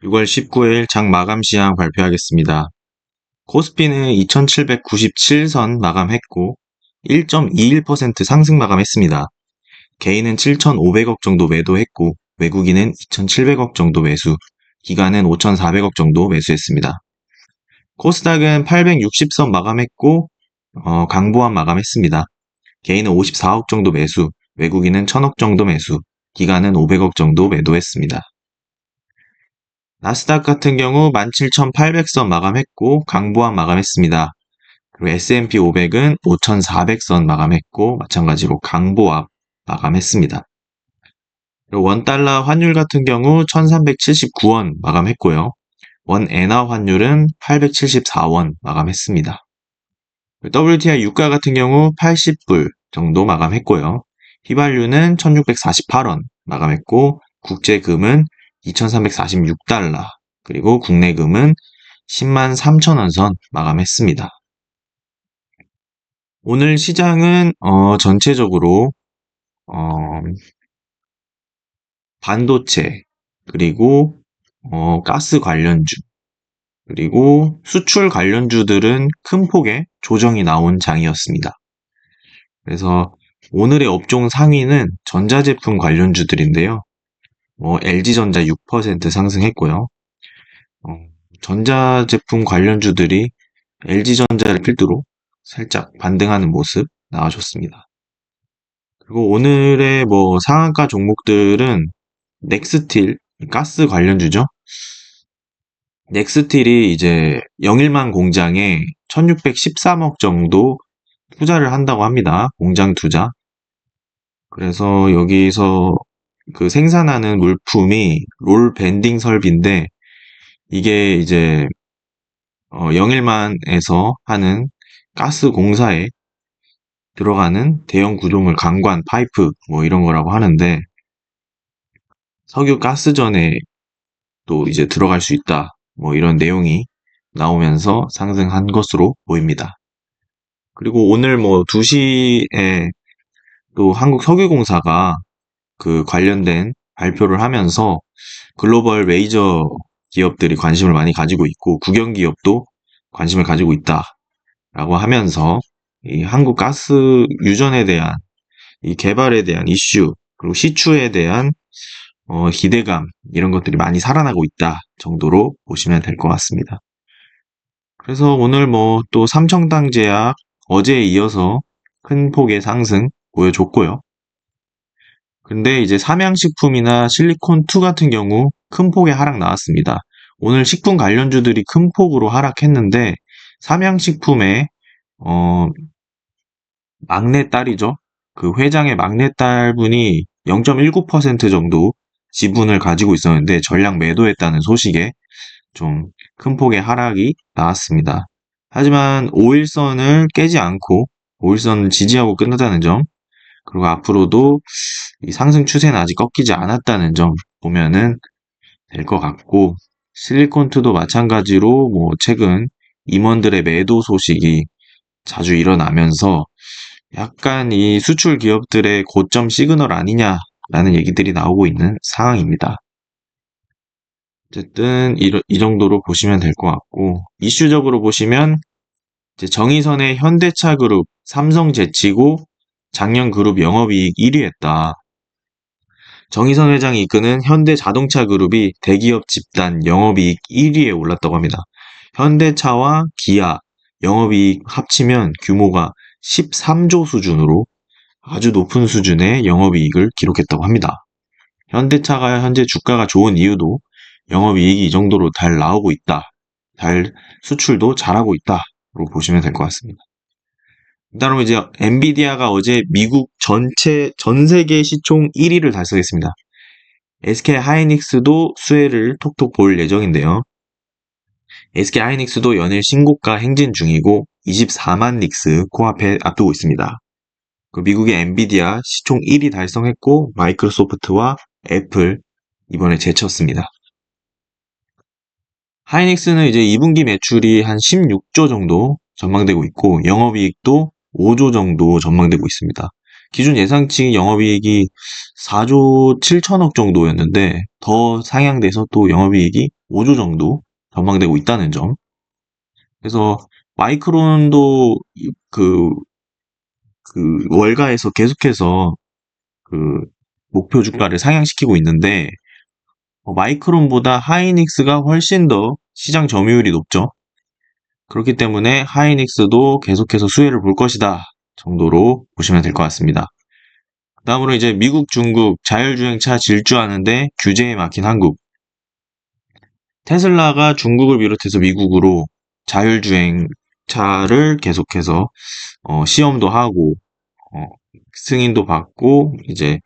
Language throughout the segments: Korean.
6월 19일 장 마감 시황 발표하겠습니다. 코스피는 2797선 마감했고 1.21% 상승 마감했습니다. 개인은 7,500억 정도 매도했고 외국인은 2,700억 정도 매수, 기관은 5,400억 정도 매수했습니다. 코스닥은 860선 마감했고 강보합 마감했습니다. 개인은 54억 정도 매수, 외국인은 1,000억 정도 매수, 기관은 500억 정도 매도했습니다. 나스닥 같은 경우 17,800선 마감했고 강보합 마감했습니다. 그리고 S&P 500은 5,400선 마감했고 마찬가지로 강보합 마감했습니다. 그리고 원달러 환율 같은 경우 1,379원 마감했고요. 원 엔화 환율은 874원 마감했습니다. WTI 유가 같은 경우 80불 정도 마감했고요. 휘발유는 1,648원 마감했고 국제금은 2,346달러, 그리고 국내금은 10만 3천원 선 마감했습니다. 오늘 시장은 전체적으로 반도체, 그리고 가스 관련주, 그리고 수출 관련주들은 큰 폭의 조정이 나온 장이었습니다. 그래서 오늘의 업종 상위는 전자제품 관련주들인데요. LG전자 6% 상승했고요. 전자제품 관련주들이 LG전자를 필두로 살짝 반등하는 모습 나와줬습니다. 그리고 오늘의 상한가 종목들은 넥스틸, 가스 관련주죠. 넥스틸이 이제 영일만 공장에 1613억 정도 투자를 한다고 합니다. 공장 투자. 그래서 여기서 그 생산하는 물품이 롤 밴딩 설비인데 이게 이제 영일만에서 하는 가스 공사에 들어가는 대형 구조물 강관, 파이프 이런 거라고 하는데 석유 가스전에 또 이제 들어갈 수 있다 이런 내용이 나오면서 상승한 것으로 보입니다. 그리고 오늘 2시에 또 한국석유공사가 그 관련된 발표를 하면서 글로벌 메이저 기업들이 관심을 많이 가지고 있고 국영 기업도 관심을 가지고 있다라고 하면서 이 한국 가스 유전에 대한 이 개발에 대한 이슈, 그리고 시추에 대한 기대감, 이런 것들이 많이 살아나고 있다 정도로 보시면 될 것 같습니다. 그래서 오늘 또 삼청당 제약 어제에 이어서 큰 폭의 상승 보여줬고요. 근데 이제 삼양식품이나 실리콘2 같은 경우 큰 폭의 하락 나왔습니다. 오늘 식품 관련주들이 큰 폭으로 하락했는데 삼양식품의 막내딸이죠. 그 회장의 막내딸분이 0.19% 정도 지분을 가지고 있었는데 전량 매도했다는 소식에 좀 큰 폭의 하락이 나왔습니다. 하지만 5일선을 깨지 않고 5일선을 지지하고 끝났다는 점, 그리고 앞으로도 이 상승 추세는 아직 꺾이지 않았다는 점 보면은 될 것 같고, 실리콘2도 마찬가지로 최근 임원들의 매도 소식이 자주 일어나면서 약간 이 수출 기업들의 고점 시그널 아니냐라는 얘기들이 나오고 있는 상황입니다. 어쨌든 이 정도로 보시면 될 것 같고, 이슈적으로 보시면 이제 정의선의 현대차그룹, 삼성제치고 작년 그룹 영업이익 1위 했다. 정의선 회장이 이끄는 현대자동차그룹이 대기업 집단 영업이익 1위에 올랐다고 합니다. 현대차와 기아 영업이익 합치면 규모가 13조 수준으로 아주 높은 수준의 영업이익을 기록했다고 합니다. 현대차가 현재 주가가 좋은 이유도 영업이익이 이 정도로 잘 나오고 있다. 수출도 잘하고 있다로 보시면 될 것 같습니다. 그다음에 이제 엔비디아가 어제 미국 전 세계 시총 1위를 달성했습니다. SK 하이닉스도 수혜를 톡톡 볼 예정인데요. SK 하이닉스도 연일 신고가 행진 중이고 24만 닉스 코앞에 앞두고 있습니다. 그 미국의 엔비디아 시총 1위 달성했고 마이크로소프트와 애플 이번에 제쳤습니다. 하이닉스는 이제 2분기 매출이 한 16조 정도 전망되고 있고 영업이익도 5조 정도 전망되고 있습니다. 기존 예상치 영업이익이 4조 7천억 정도였는데 더 상향돼서 또 영업이익이 5조 정도 전망되고 있다는 점. 그래서 마이크론도 그, 월가에서 계속해서 그 목표 주가를 상향시키고 있는데 마이크론보다 하이닉스가 훨씬 더 시장 점유율이 높죠. 그렇기 때문에 하이닉스도 계속해서 수혜를 볼 것이다 정도로 보시면 될 것 같습니다. 다음으로 이제 미국, 중국 자율주행차 질주하는데 규제에 막힌 한국. 테슬라가 중국을 비롯해서 미국으로 자율주행차를 계속해서 시험도 하고 승인도 받고 이제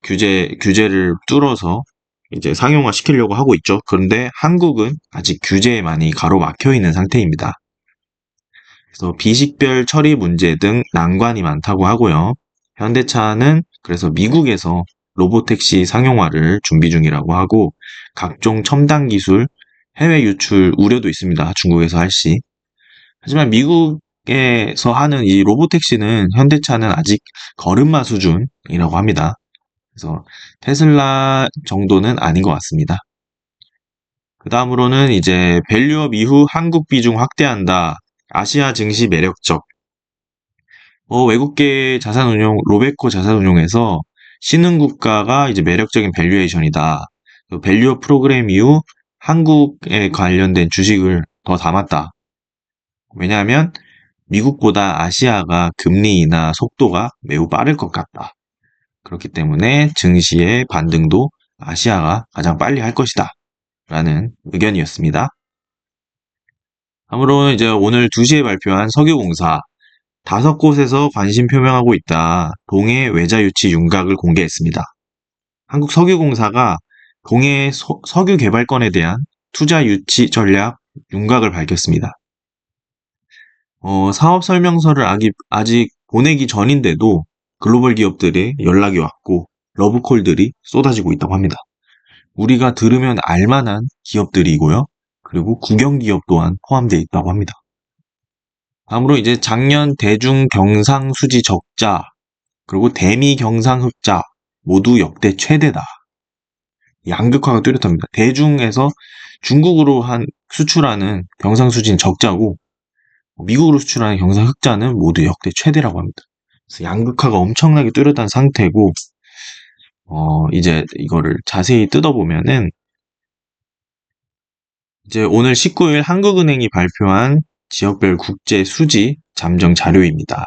규제를 뚫어서 이제 상용화 시키려고 하고 있죠. 그런데 한국은 아직 규제에 많이 가로막혀 있는 상태입니다. 그래서 비식별 처리 문제 등 난관이 많다고 하고요. 현대차는 그래서 미국에서 로보택시 상용화를 준비 중이라고 하고 각종 첨단 기술 해외 유출 우려도 있습니다. 중국에서 할 시. 하지만 미국에서 하는 이 로보택시는 현대차는 아직 걸음마 수준이라고 합니다. 그래서 테슬라 정도는 아닌 것 같습니다. 그 다음으로는 이제 밸류업 이후 한국 비중 확대한다. 아시아 증시 매력적. 외국계 자산운용, 로베코 자산운용에서 신흥국가가 이제 매력적인 밸류에이션이다. 밸류업 프로그램 이후 한국에 관련된 주식을 더 담았다. 왜냐하면 미국보다 아시아가 금리 인하 속도가 매우 빠를 것 같다. 그렇기 때문에 증시의 반등도 아시아가 가장 빨리 할 것이다. 라는 의견이었습니다. 다음으로는 이제 오늘 2시에 발표한 석유공사 5곳에서 관심 표명하고 있다. 동해 외자 유치 윤곽을 공개했습니다. 한국석유공사가 동해 석유 개발권에 대한 투자 유치 전략 윤곽을 밝혔습니다. 사업 설명서를 아직 보내기 전인데도 글로벌 기업들의 연락이 왔고 러브콜들이 쏟아지고 있다고 합니다. 우리가 들으면 알만한 기업들이고요. 그리고 국영 기업 또한 포함되어 있다고 합니다. 다음으로 이제 작년 대중 경상수지 적자 그리고 대미 경상흑자 모두 역대 최대다. 양극화가 뚜렷합니다. 대중에서 중국으로 수출하는 경상수지는 적자고 미국으로 수출하는 경상흑자는 모두 역대 최대라고 합니다. 그래서 양극화가 엄청나게 뚜렷한 상태고 이제 이거를 자세히 뜯어보면은 이제 오늘 19일 한국은행이 발표한 지역별 국제 수지 잠정 자료입니다.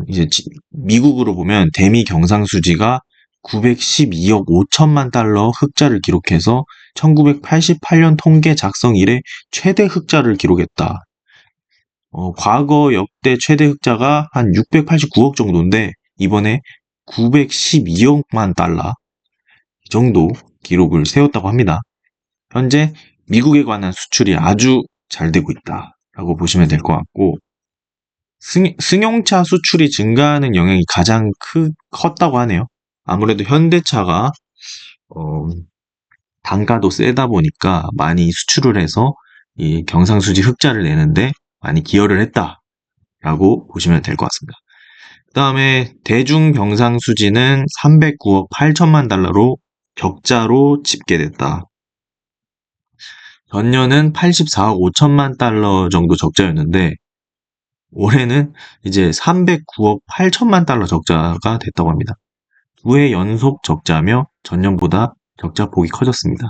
이제 미국으로 보면 대미 경상수지가 912억 5천만 달러 흑자를 기록해서 1988년 통계 작성 이래 최대 흑자를 기록했다. 과거 역대 최대 흑자가 한 689억 정도인데 이번에 912억만 달러 이 정도 기록을 세웠다고 합니다. 현재 미국에 관한 수출이 아주 잘 되고 있다라고 보시면 될 것 같고 승용차 수출이 증가하는 영향이 가장 컸다고 하네요. 아무래도 현대차가 단가도 세다 보니까 많이 수출을 해서 이 경상수지 흑자를 내는데 많이 기여를 했다라고 보시면 될 것 같습니다. 그 다음에 대중 경상수지는 309억 8천만 달러로 적자로 집계됐다. 전년은 84억 5천만 달러 정도 적자였는데 올해는 이제 309억 8천만 달러 적자가 됐다고 합니다. 2해 연속 적자며 전년보다 적자 폭이 커졌습니다.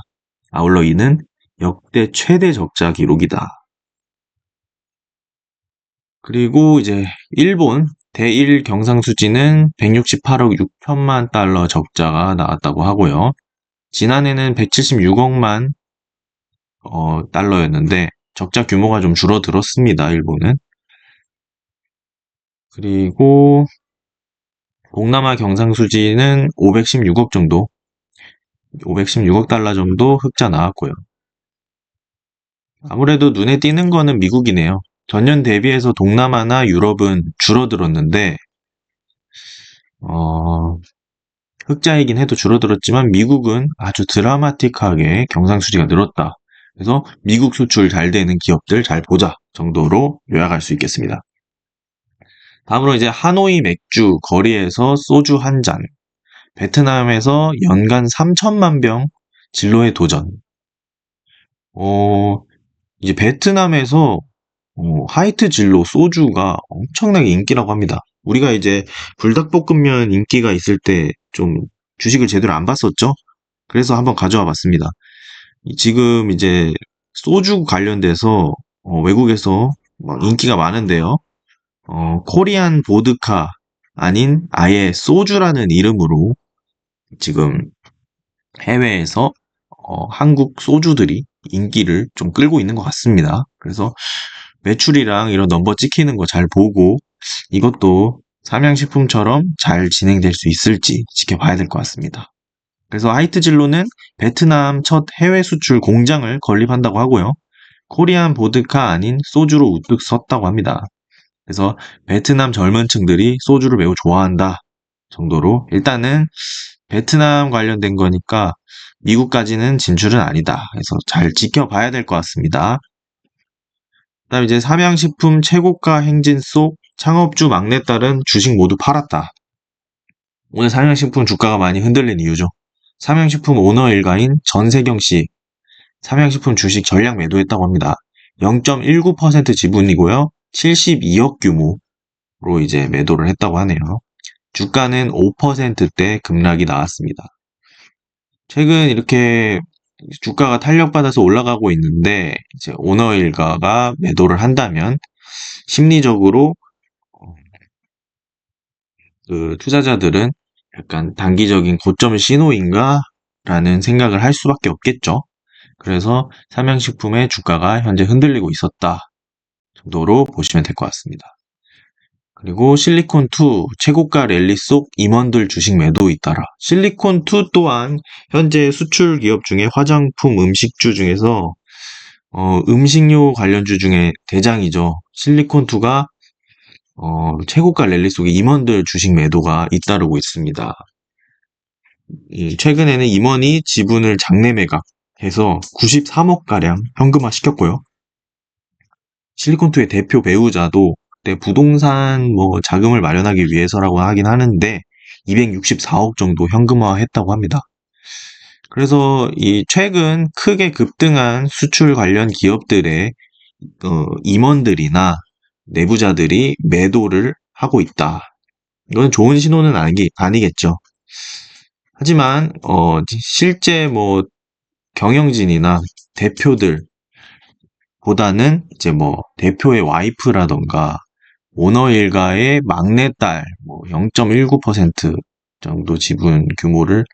아울러 이는 역대 최대 적자 기록이다. 그리고 이제 일본 대일 경상수지는 168억 6천만 달러 적자가 나왔다고 하고요. 지난해는 176억만 달러였는데 적자 규모가 좀 줄어들었습니다. 일본은. 그리고 동남아 경상수지는 516억 정도, 516억 달러 정도 흑자 나왔고요. 아무래도 눈에 띄는 거는 미국이네요. 전년 대비해서 동남아나 유럽은 줄어들었는데, 흑자이긴 해도 줄어들었지만 미국은 아주 드라마틱하게 경상수지가 늘었다. 그래서 미국 수출 잘 되는 기업들 잘 보자 정도로 요약할 수 있겠습니다. 다음으로 이제 하노이 맥주 거리에서 소주 한 잔. 베트남에서 연간 3천만 병 진로의 도전. 이제 베트남에서 화이트 진로 소주가 엄청나게 인기라고 합니다. 우리가 이제 불닭볶음면 인기가 있을 때 좀 주식을 제대로 안 봤었죠? 그래서 한번 가져와 봤습니다. 지금 이제 소주 관련돼서 외국에서 막 인기가 많은데요. 코리안 보드카 아닌 아예 소주라는 이름으로 지금 해외에서 한국 소주들이 인기를 좀 끌고 있는 것 같습니다. 그래서 매출이랑 이런 넘버 찍히는 거 잘 보고 이것도 삼양식품처럼 잘 진행될 수 있을지 지켜봐야 될 것 같습니다. 그래서 하이트진로는 베트남 첫 해외 수출 공장을 건립한다고 하고요. 코리안 보드카 아닌 소주로 우뚝 섰다고 합니다. 그래서 베트남 젊은 층들이 소주를 매우 좋아한다 정도로 일단은 베트남 관련된 거니까 미국까지는 진출은 아니다. 그래서 잘 지켜봐야 될 것 같습니다. 그다음 이제 삼양식품 최고가 행진 속 창업주 막내딸은 주식 모두 팔았다. 오늘 삼양식품 주가가 많이 흔들린 이유죠. 삼양식품 오너 일가인 전세경 씨, 삼양식품 주식 전량 매도했다고 합니다. 0.19% 지분이고요. 72억 규모로 이제 매도를 했다고 하네요. 주가는 5%대 급락이 나왔습니다. 최근 이렇게 주가가 탄력받아서 올라가고 있는데 이제 오너 일가가 매도를 한다면 심리적으로 그 투자자들은 약간 단기적인 고점 신호인가? 라는 생각을 할 수밖에 없겠죠. 그래서 삼양식품의 주가가 현재 흔들리고 있었다 정도로 보시면 될 것 같습니다. 그리고 실리콘2 최고가 랠리 속 임원들 주식 매도 잇따라. 실리콘2 또한 현재 수출 기업 중에 화장품 음식주 중에서 음식료 관련주 중에 대장이죠. 실리콘2가 최고가 랠리 속에 임원들 주식 매도가 잇따르고 있습니다. 최근에는 임원이 지분을 장내 매각해서 93억가량 현금화 시켰고요. 실리콘투의 대표 배우자도 그때 부동산 자금을 마련하기 위해서라고 하긴 하는데 264억 정도 현금화했다고 합니다. 그래서 이 최근 크게 급등한 수출 관련 기업들의 임원들이나 내부자들이 매도를 하고 있다. 이건 좋은 신호는 아니겠죠. 하지만 실제 경영진이나 대표들 보다는 이제 대표의 와이프라던가 오너 일가의 막내딸 0.19% 정도 지분 규모를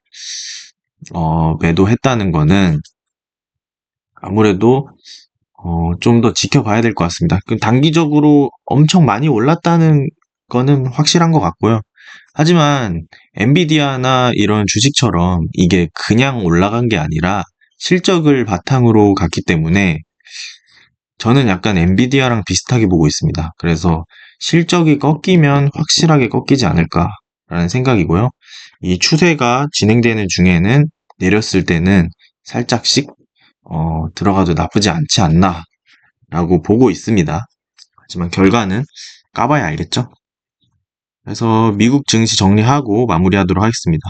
매도했다는 거는 아무래도 좀 더 지켜봐야 될 것 같습니다. 단기적으로 엄청 많이 올랐다는 거는 확실한 것 같고요. 하지만 엔비디아나 이런 주식처럼 이게 그냥 올라간 게 아니라 실적을 바탕으로 갔기 때문에 저는 약간 엔비디아랑 비슷하게 보고 있습니다. 그래서 실적이 꺾이면 확실하게 꺾이지 않을까라는 생각이고요. 이 추세가 진행되는 중에는 내렸을 때는 살짝씩 들어가도 나쁘지 않지 않나라고 보고 있습니다. 하지만 결과는 까봐야 알겠죠? 그래서 미국 증시 정리하고 마무리하도록 하겠습니다.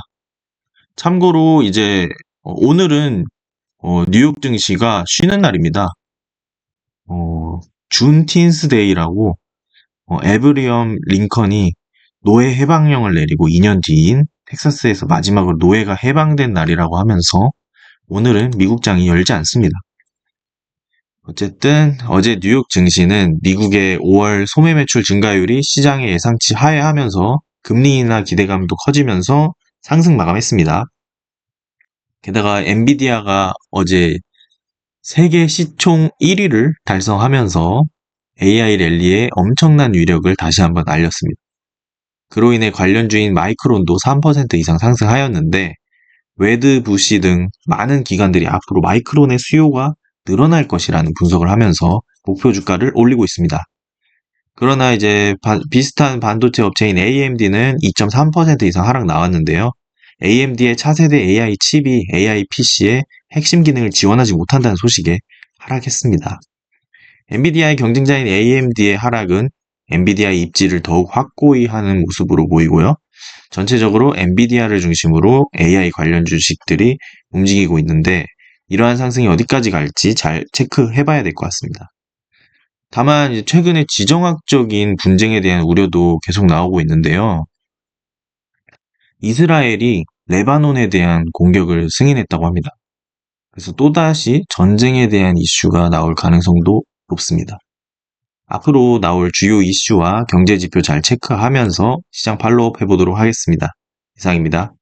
참고로 이제 오늘은 뉴욕 증시가 쉬는 날입니다. 준틴스데이라고 에브리엄 링컨이 노예 해방령을 내리고 2년 뒤인 텍사스에서 마지막으로 노예가 해방된 날이라고 하면서 오늘은 미국장이 열지 않습니다. 어쨌든 어제 뉴욕 증시는 미국의 5월 소매 매출 증가율이 시장의 예상치 하회하면서 금리 인하 기대감도 커지면서 상승 마감했습니다. 게다가 엔비디아가 어제 세계 시총 1위를 달성하면서 AI 랠리에 엄청난 위력을 다시 한번 알렸습니다. 그로 인해 관련주인 마이크론도 3% 이상 상승하였는데 웨드부시 등 많은 기관들이 앞으로 마이크론의 수요가 늘어날 것이라는 분석을 하면서 목표 주가를 올리고 있습니다. 그러나 이제 비슷한 반도체 업체인 AMD는 2.3% 이상 하락 나왔는데요. AMD의 차세대 AI 칩이 AI PC의 핵심 기능을 지원하지 못한다는 소식에 하락했습니다. 엔비디아의 경쟁자인 AMD의 하락은 엔비디아의 입지를 더욱 확고히 하는 모습으로 보이고요. 전체적으로 엔비디아를 중심으로 AI 관련 주식들이 움직이고 있는데 이러한 상승이 어디까지 갈지 잘 체크해 봐야 될 것 같습니다. 다만 이제 최근에 지정학적인 분쟁에 대한 우려도 계속 나오고 있는데요. 이스라엘이 레바논에 대한 공격을 승인했다고 합니다. 그래서 또다시 전쟁에 대한 이슈가 나올 가능성도 높습니다. 앞으로 나올 주요 이슈와 경제 지표 잘 체크하면서 시장 팔로우업 해보도록 하겠습니다. 이상입니다.